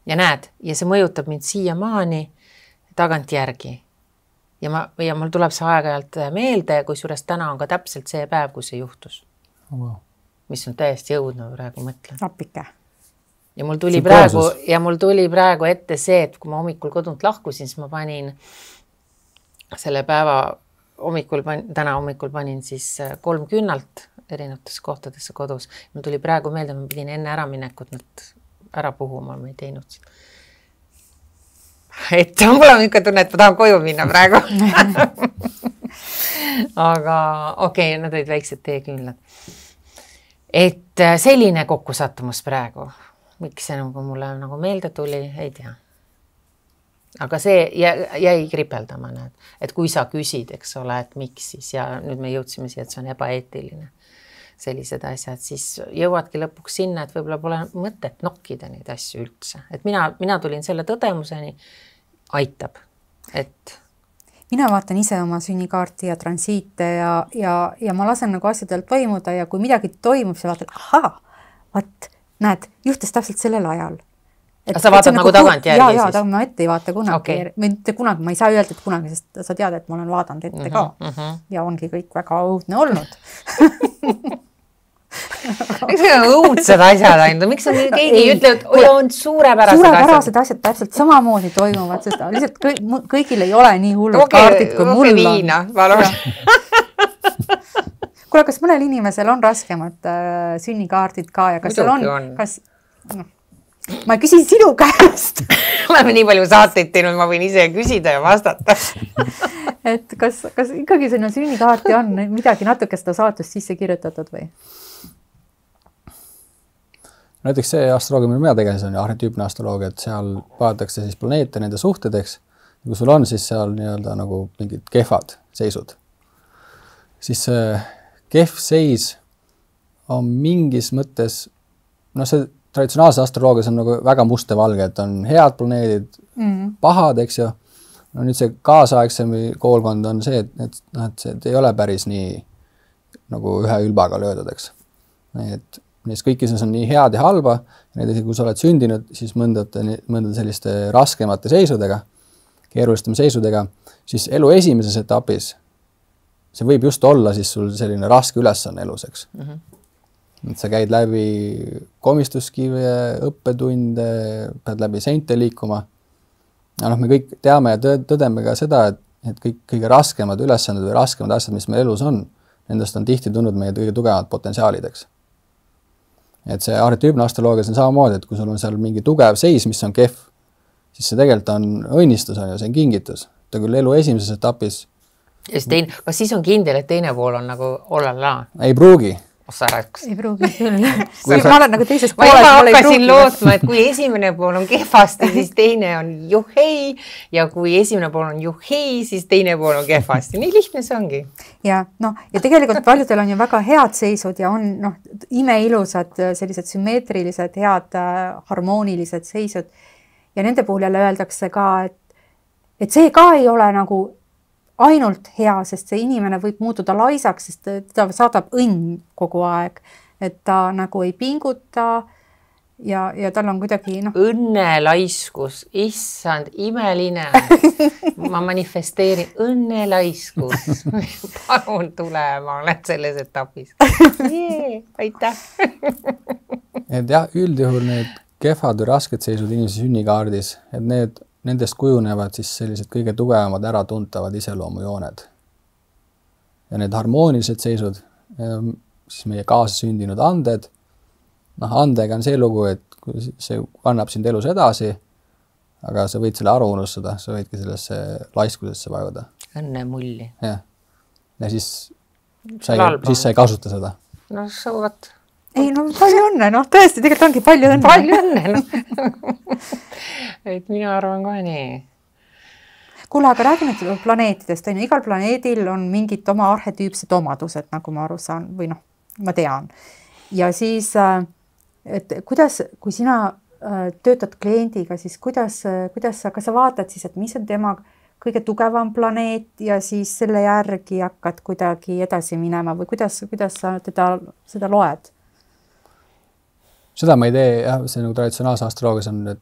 Ja näed, ja see mõjutab mind siiamaani tagantjärgi. Ja mul tuleb see aeg-ajalt meelde, kusjuures täna on ka täpselt see päev, kui see juhtus. Wow. Mis on täiesti jõudnud praegu, mõtlen. Appike. Ja mul tuli praegu ette see, et kui ma hommikul kodunt lahkusin, siis ma panin selle päeva täna hommikul panin siis 3 künnalt erinevatesse kohtadesse kodus. Mul tuli praegu meelde, ma pidin enne ära minekut nad ära puhuma, ma ei teinud seda. Et mul on ikka tunne, et ma tahan koju minna praegu. Aga okei, nad olid väiksed teeküünlad. Et selline kokkusattumus praegu. Miks see nagu mulle nagu meelde tuli, ei tea. Aga see jäi kripeldama, näed. Et kui sa küsid, eks ole, et miks siis ja nüüd me jõudsime siia, et see on ebaeetiline. Sellised asjad, siis jõuadki lõpuks sinna, et võib-olla pole mõtet nokkida neid asju üldse. Et mina tulin selle tõdemuseni, aitab, et... Mina vaatan ise oma sünnikaarti ja transiite ja ma lasen nagu asjadel toimuda ja kui midagi toimub, sa vaatad, vaat, näed, juhtus täpselt sellel ajal. Aga sa vaatad nagu tagantjärgi siis? Jaa, ma ette ei vaata kunagi. Mitte kunagi, ma ei saa öelda, et kunagi, sest sa tead, et ma olen vaadanud ette ka. Ja ongi kõik väga õudne olnud. Miks on õudsed asjad ainult? Miks on keegi ütle, et on suurepärased asjad täpselt samamoodi toimuvad, sest lihtsalt kõigil ei ole nii hullud kaardid, kui mul on. Viina, palun. Kuule, kas mõnel inimesel on raskemad sünnikaardid ka ja kas seal on? Ma küsin sinu käest. Oleme nii palju saateid teinud, ma võin ise küsida ja vastata. Et kas ikkagi sinna sünnikaarti on midagi natuke seda saatust sisse kirjutatud või? Näiteks see astroloogia, mida mina tegelesin, on arhetüüpne astroloogia, et seal vaadatakse siis planeete nende suhtedeks. Kui sul on siis seal nii-öelda nagu mingid kehvad seisud, siis see kehv seis on mingis mõttes, see traditsionaalse astroloogias on nagu väga must ja valge, et on head planeedid, pahad, eks ju. No nüüd see kaasaegsemi koolkond on see, et see ei ole päris nii nagu ühe ülbaga löödud, eks. Et neis kõikises on nii head ja halba, ja kui sa oled sündinud, siis mõnda selliste raskemate seisudega, keerulistame seisudega, siis elu esimeses etapis, see võib just olla siis sul selline raske ülesanne elus, eks. Et sa käid läbi komistuskive, õppetunde, pead läbi seinte liikuma. Ja me kõik teame ja tõdeme ka seda, et kõik kõige raskemad ülesanded või raskemad asjad, mis meil elus on, nendest on tihti tulnud meie kõige tugevamad potentsiaalideks. Et see arhetüüpne astroloogias on samamoodi, et kui sul on seal mingi tugev seis, mis on kehv, siis see tegelikult on õnnistus, see on kingitus. Ta küll elu esimeses etapis. Kas siis on kindel, et teine pool on nagu olala? Ei pruugi. Ei pruugi küll. Ma olen nagu teises pooled. Ma hakkasin lootma, et kui esimene pool on kehvasti, siis teine on juhei ja kui esimene pool on juhei, siis teine pool on kehvasti. Nii lihtne see ongi. Ja tegelikult paljudel on ju väga head seisud ja on imeilusad, sellised sümmeetrilised, head harmoonilised seisud. Ja nende puhul jälle öeldakse ka, et see ka ei ole nagu ainult hea, sest see inimene võib muutuda laisaks, sest ta saadab õnn kogu aeg, et ta nagu ei pinguta ja tal on kuidagi Õnnelaiskus, issand, imeline. Ma manifesteerin õnnelaiskus. Palun tule, ma olen selles etapis. Aitäh. Et jah, üldjuhul need kehvad või rasked seisud inimese sünnikaardis, et nendest kujunevad siis sellised kõige tugevamad äratuntavad iseloomujooned. Ja need harmoonilised seisud, siis meie kaasasündinud anded, andega on see lugu, et see kannab sind elus edasi, aga sa võid selle aru unustada, sa võidki sellesse laiskusesse vajuda. Õnne mulli. Ja siis sa ei kasuta seda. No soovat. Ei, palju õnne, tõesti, tegelikult ongi palju õnne. Palju õnne, Et mina arvan kohe nii. Kuule, aga räägime planeetidest. Igal planeedil on mingid oma arhetüüpsed omadused, nagu ma aru saan, või ma tean. Ja siis, et kuidas, kui sina töötad kliendiga, siis kuidas sa vaatad siis, et mis on tema kõige tugevam planeet ja siis selle järgi hakkad kuidagi edasi minema või kuidas sa seda loed? Seda ma ei tee, jah, see nagu traditsionaalse astroloogias on, et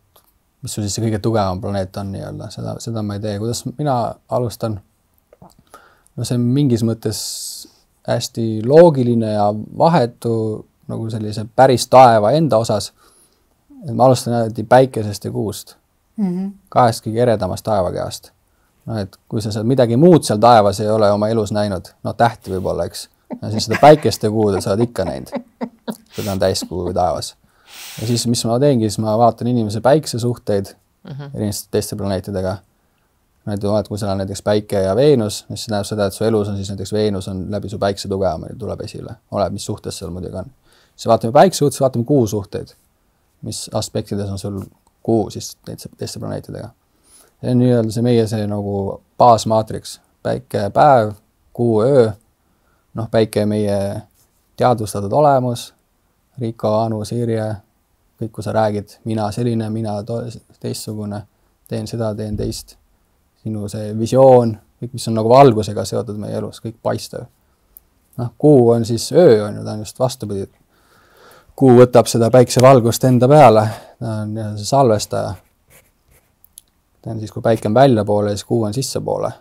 mis sul siis see kõige tugevam planeet on nii-öelda, seda ma ei tee. Kuidas mina alustan? See on mingis mõttes hästi loogiline ja vahetu nagu sellise päris taeva enda osas. Et ma alustan päikesest ja kuust. Kahest kõige eredamast taevakehast. no et kui sa seal midagi muud seal taevas ei ole oma elus näinud, no tähti võib-olla, eks, ja siis seda päikest ja kuud sa oled ikka näinud, kui ta on täiskuu taevas. Ja siis, mis ma teengi, siis ma vaatan inimese päiksesuhteid erinevate teiste planeetidega. Näiteks, kui seal on näiteks päike ja Veenus, mis näeb seda, et su elus on siis näiteks Veenus on läbi su päikse tugevam, tuleb esile, oleb, mis suhtes seal muidugi on. Siis vaatame päikse suhtes, vaatame kuu suhteid, mis aspektides on sul kuu siis teiste planeetidega. See on nii-öelda see meie see nagu baasmaatriks, päike päev, kuu öö, noh, päike meie teadvustatud olemus, Riiko, Anu, Sirje, kõik, kui sa räägid, mina selline, mina teistsugune, teen seda, teen teist. Sinu see visioon, kõik, mis on nagu valgusega seotud meie elus, kõik paistev. Noh, kuu on siis öö, on ju, ta on just vastupidi. Kuu võtab seda päiksevalgust enda peale, ta on see salvestaja. Ta on siis, kui päike on välja poole, siis kuu on sisse poole.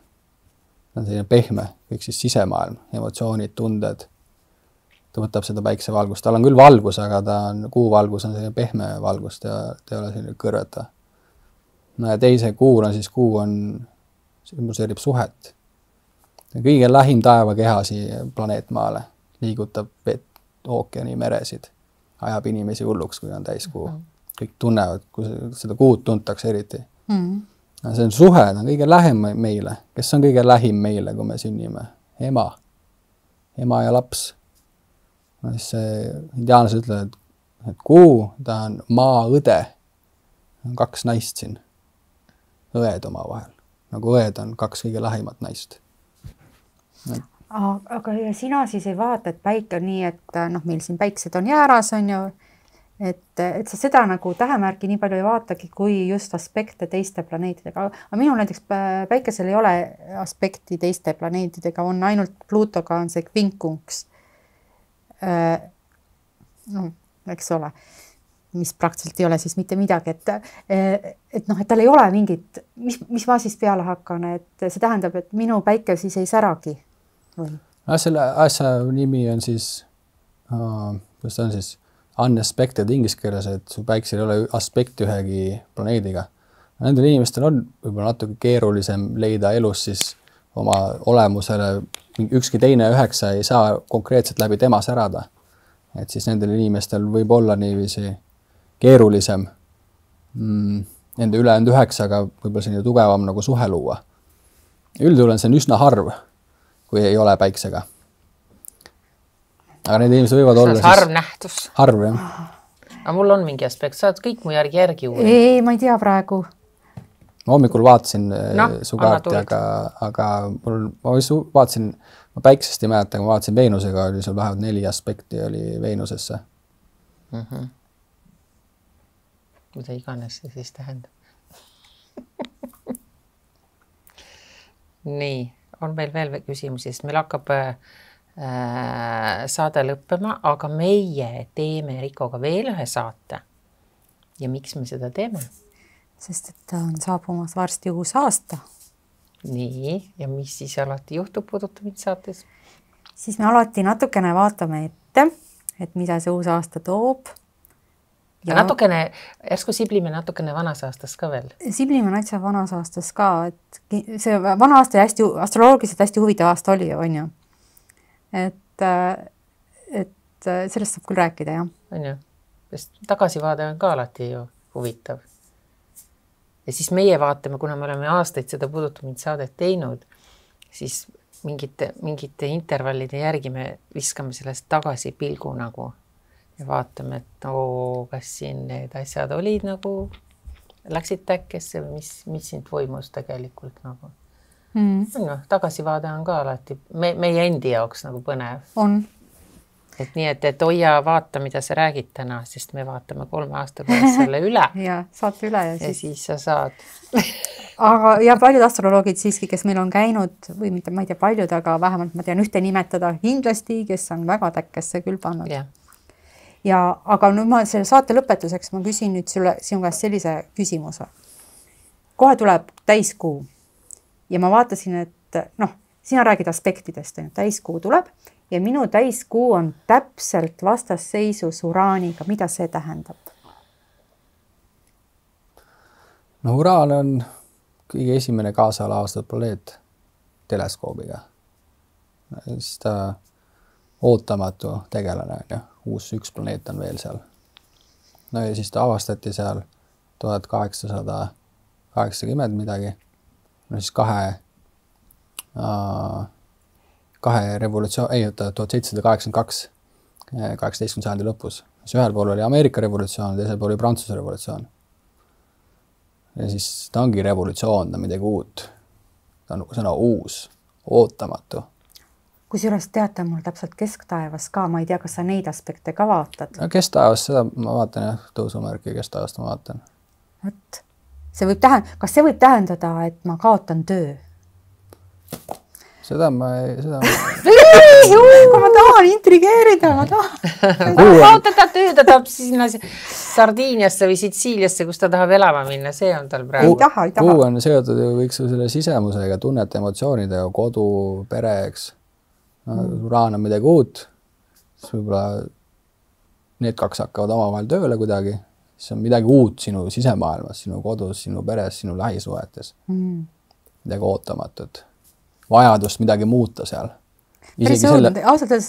Ta on selline pehme, kõik siis sisemaailm, emotsioonid, tunded. Ta võtab seda päiksevalgust. Tal on küll valgus, aga kuu valgus on selline pehme valgus, ta ei ole selline kõrveta. No ja teise kuul on siis, kuu on, symboliseerib suhet. Kõige lähim taevakehasi planeetmaale, liigutab vett, ookeani, meresid, ajab inimesi hulluks, kui on täiskuu. Kõik tunnevad, kui seda kuud tuntakse eriti. See on suhe, ta on kõige lähem meile. Kes on kõige lähim meile, kui me sünnime? Ema. Ema ja laps. No siis indiaanlased ütlevad, et kuu, ta on maa õde. On 2 naist siin. Õed oma vahel. Nagu õed on 2 kõige lähimat naist. Aga ja sina siis ei vaata, et päike on nii, et noh, meil siin päiksed on jääras, on ju, et sa seda nagu tähemärki nii palju ei vaatagi, kui just aspekte teiste planeetidega. Aga minul näiteks päikesel ei ole aspekti teiste planeetidega, on ainult Pluutoga on see kvinkunks. No, eks ole, mis praktiliselt ei ole siis mitte midagi, et noh, et tal ei ole mingit, mis ma siis peale hakkan, et see tähendab, et minu päike siis ei säragi. Selle asja nimi on siis, kuidas ta on siis, unaspected inglise keeles, et su päiksel ei ole aspekti ühegi planeediga. Nendel inimestel on võib-olla natuke keerulisem leida elus siis oma olemusele, ükski teine 9 ei saa konkreetselt läbi tema särada. Et siis nendel inimestel võib olla niiviisi keerulisem nende ülejäänud 9-ga võib-olla selline tugevam nagu suhe luua. Üldjuhul on see üsna harv, kui ei ole päiksega. Aga need inimesed võivad olla harv nähtus. Harv, jah. Aga mul on mingi aspekt, saad kõik mu järgi uurida. Ei, ma ei tea praegu. Ma hommikul vaatasin su kaarti, aga ma vaatasin, ma päiksest ei mäleta, ma vaatasin Veenusega, oli sul vähemalt 4 aspekti oli Veenusesse. Mida iganes see siis tähendab. Nii, on meil veel küsimusi, sest meil hakkab saade lõppema, aga meie teeme Rikoga veel ühe saate. Ja miks me seda teeme? Sest et on saabumas varsti uus aasta. Nii, ja mis siis alati juhtub puudutamid saates? Siis me alati natukene vaatame ette, et mida see uus aasta toob. Ja natukene, järsku siblime natukene vanas aastas ka veel. Siblime näitsa vanas aastas ka, et see vana aasta hästi, astroloogiliselt hästi huvitav aasta oli, on ju. Et sellest saab küll rääkida, jah. On ju, sest tagasivaade on ka alati ju huvitav. Ja siis meie vaatame, kuna me oleme aastaid seda puudutamid saadet teinud, siis mingite intervallide järgi me viskame sellest tagasi pilgu nagu ja vaatame, et kas siin need asjad olid nagu, läksid täkkesse või mis siin toimus tegelikult nagu. No, tagasivaade on ka alati meie endi jaoks nagu põnev. On. Et nii, et hoia vaata, mida sa räägid täna, sest me vaatame 3 aasta pärast selle üle. Ja saate üle ja siis sa saad. Aga ja paljud astroloogid siiski, kes meil on käinud, või mitte, ma ei tea paljud, aga vähemalt ma tean ühte nimetada kindlasti, kes on väga täkkesse küll pannud. Ja, aga nüüd ma selle saate lõpetuseks, ma küsin nüüd sinu käest sellise küsimuse. Kohe tuleb täiskuu ja ma vaatasin, et sina räägid aspektidest, täiskuu tuleb ja minu täiskuu on täpselt vastasseisus Uraaniga. Mida see tähendab? No Uraan on kõige esimene kaasala avastatud planeet teleskoobiga. Siis ta ootamatu tegelane, üks planeet on veel seal. No ja siis ta avastati seal 1880 midagi. No siis kahe revolutsioon, 1782, 18. sajandi lõpus. Siis ühel pool oli Ameerika revolutsioon, teisel pool oli Prantsuse revolutsioon. Ja siis ta ongi revolutsioon, ta midagi uut. Ta on sõna uus, ootamatu. Kusjuures teate mul täpselt kesktaevas ka, ma ei tea, kas sa neid aspekte ka vaatad? No kesktaevas, seda ma vaatan jah, tõusumärki kesktaevast ma vaatan. Võt, kas see võib tähendada, et ma kaotan töö? Seda ma ei... Kui ma tahan intrigeerida, ma tahan. Kaotada töö, ta tahab sinna Sardiiniasse või Sitsiiliasse, kus ta tahab elama minna, see on tal praegu. Ei taha. Kuu on seotud ju kõik selle sisemusega, tunnete emotsioonidega, kodu, pere, eks. Uraan on midagi uut, siis võib-olla need kaks hakkavad omavahel tööle kuidagi, siis on midagi uut sinu sisemaailmas, sinu kodus, sinu peres, sinu lähisuhetes. Midagi ootamatut. Vajadust midagi muuta seal. Ausalt öeldes,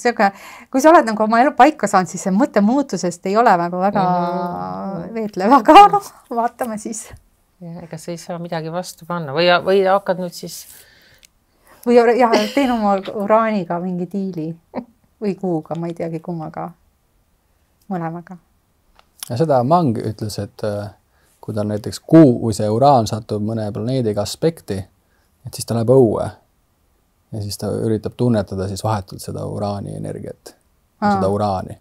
kui sa oled nagu oma elu paika saanud, siis see mõtte muutusest ei ole väga veetlev, aga vaatame siis. Ega sa ei saa midagi vastu panna või hakkad nüüd siis... Või teen oma uraaniga mingi diili või kuuga, ma ei teagi kummaga, mõlemaga. Ja seda Mang ütles, et kui ta näiteks kuu või see uraan satub mõne planeediga aspekti, et siis ta läheb õue ja siis ta üritab tunnetada siis vahetult seda uraani energiat, seda uraani.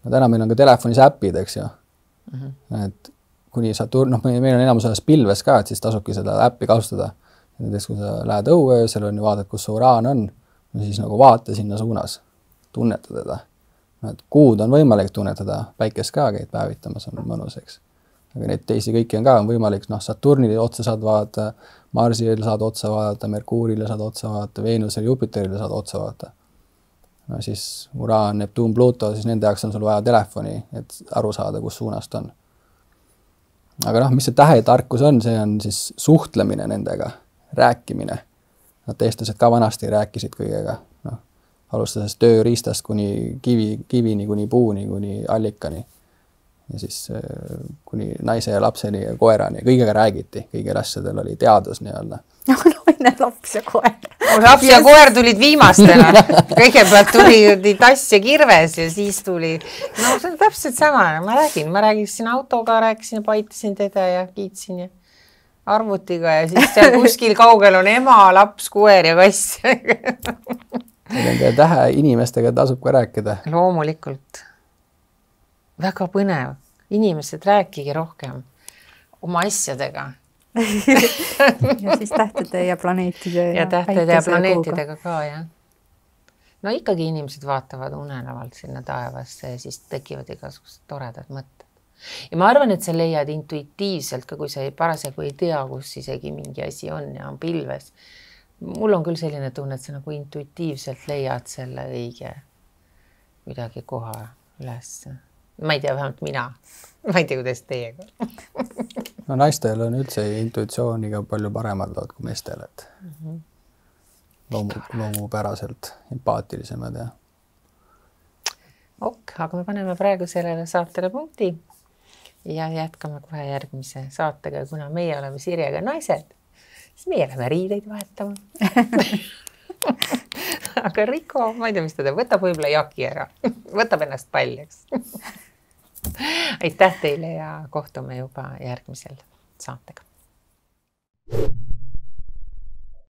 No täna meil on ka telefonis äpid, eks ju. Et kuni meil on enamus pilves ka, et siis tasubki seda äppi kasutada. Näiteks kui sa lähed õue, seal on ju vaadad, kus see uraan on, siis nagu vaata sinna suunas, tunneta teda. Et kuud on võimalik tunnetada, päikest ka käid päevitamas on mõnuseks. Aga neid teisi kõiki on ka võimalik, Saturnile otsa saad vaadata, Marsile saad otsa vaadata, Merkuurile saad otsa vaadata, Veenusele, Jupiterile saad otsa vaadata. No siis Uraan, Neptuun, Pluto, siis nende jaoks on sul vaja telefoni, et aru saada, kus suunast on. Aga mis see tähetarkus on, see on siis suhtlemine nendega, rääkimine. Nad eestlased ka vanasti rääkisid kõigega. Alustades tööriistast kuni kivini, kuni puuni, kuni allikani. Ja siis kuni naise ja lapseni ja koerani. Kõigega räägiti. Kõigil asjadel oli teadus nii-öelda. Naine, laps ja koer. Laps ja koer tulid viimastena. Kõigepealt tuli tass ja kirves ja siis tuli... No see on täpselt sama. Ma räägiksin autoga, rääkisin ja paitasin teda ja kiitsin ja arvutiga ja siis seal kuskil kaugel on ema, laps, koer ja kass. Nende tähe inimestega tasub ka rääkida. Loomulikult. Väga põnev. Inimesed rääkige rohkem oma asjadega. Ja siis tähtede ja planeetide ja tähtede ja planeetidega ka, jah. No ikkagi inimesed vaatavad unenevalt sinna taevasse ja siis tekivad igasugused toredad mõtted. Ja ma arvan, et sa leiad intuitiivselt, ka kui sa parasjagu ei tea, kus isegi mingi asi on ja on pilves. Mul on küll selline tunne, et sa nagu intuitiivselt leiad selle õige midagi koha üles. Ma ei tea, vähemalt mina. Ma ei tea, kuidas teiega. No naistel on üldse intuitsiooniga palju paremad lood kui meestel, et loomupäraselt empaatilisemad. Ja. Aga me paneme praegu sellele saatele punkti ja jätkame kohe järgmise saatega. Kuna meie oleme Sirjega naised, siis meie läheme riideid vahetama. Aga Riko, ma ei tea, mis teda võtab võib-olla jaki ära. Võtab ennast paljaks. Aitäh teile ja kohtume juba järgmisel saatega.